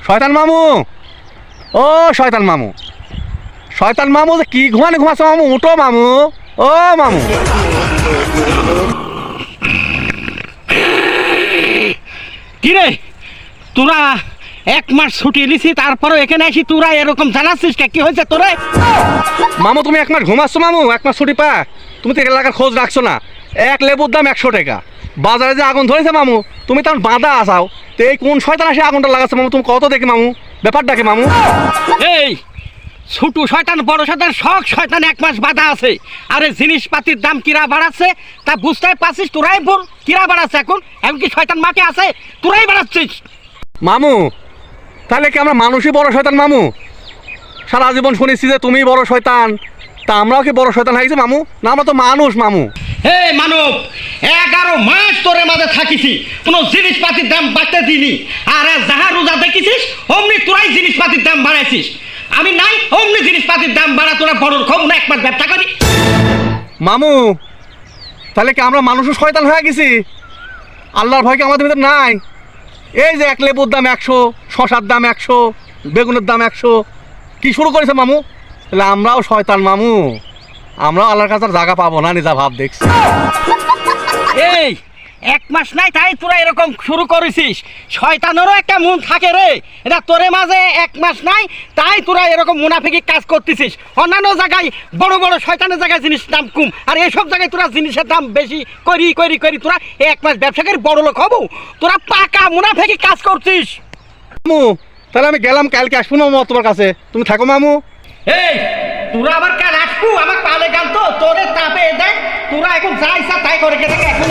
শয়তান মামু, ও শয়তান মামু, শয়তান মামু যে কি ঘুমানে ঘুমাচ্ছ মামু, উঠো মামু, ও মামু। কিরে তোরা 1 মাস ছুটি নিছি, তারপরে এখানে আসি তোরা এরকম জানাচ্ছিস কি হয়েছে তোরে? মামু তুমি 1 মাস ঘুমাচ্ছ মামু, 1 মাস ছুটি পা, তুমি তো এলাকার খোঁজ রাখছো না। এক লেবুর দাম 100 টাকা, বাজারে যে আগুন ধরেছে মামু, তুমি তখন বাঁধা আসাও, তো এই কোন শয়তান আসে আগুনটা লাগাচ্ছে মামু, তুমি কত দেখে মামু, ব্যাপারটা কি মামু? এই ছোট শয়তান বড় শয়তান সব শয়তান 1 মাস বাধা আছে। আরে জিনিসপাতির দাম কিরা বাড়াচ্ছে তা বুঝতে পারছিস? তোরাই বল কিরা বাড়াচ্ছে, এখন এমনকি শয়তান মাকে আছে তোরাই বাড়াচ্ছিস। মামু তাহলে কি আমরা মানুষই বড় শয়তান মামু? সারা জীবন শুনেছি যে তুমি বড় শয়তান, তা আমরাও কি বড় শয়তান হয়েছি মামু? না আমরা তো মানুষ মামু। হে মানব, 11 মাস তোরে মাঝে থাকিছি, কোনো জিনিসপাতির দাম বাড়তে দিনি। আর যাহা রোজা দেখেছিস অমনি তোরাই জিনিসপাতির দাম বাড়াইছিস। আমি নাই অমনি জিনিসপাতির দাম বাড়া, তোরা বড় খব না 1 মাস ব্যবসা করি। মামু তাহলে কি আমরা মানুষও শয়তান হয়ে গেছি? আল্লাহর ভয় কি আমাদের ভিতরে নাই? এই যে এক লেবুর দাম 100, শশার দাম 100, বেগুনের দাম 100, কি শুরু করেছে মামু? তাহলে আমরাও শয়তান মামু, আমরাও আল্লাহর কাছে জায়গা পাবো না, নিজা ভাব দেখছি। এই 1 মাস নাই তাই তোরা এরকম শুরু করেছিস? শয়তানেরও একটা মন থাকে রে, এটা তোরে মাঝে 1 মাস নাই তাই তোরা এরকম মুনাফিকি কাজ করতেছিস। অন্যান্য জায়গায় বড় বড় শয়তানের জায়গায় জিনিস দাম কম, আর এইসব জায়গায় তোরা জিনিসের দাম বেশি করি করি করি তোরা 1 মাস ব্যবসা করে বড় লোক হবো, তোরা পাকা মুনাফিকি কাজ করছিস। মামু তাহলে আমি গেলাম, কালকে আসবো না মামু তোমার কাছে, তুমি থাকো মামু। এই তোরা আবার কাল আসবো, আমার পালে গান তো তোরে তাপে দেয়, তোরা এখন যা ইচ্ছা তাই করে গেছে এখন।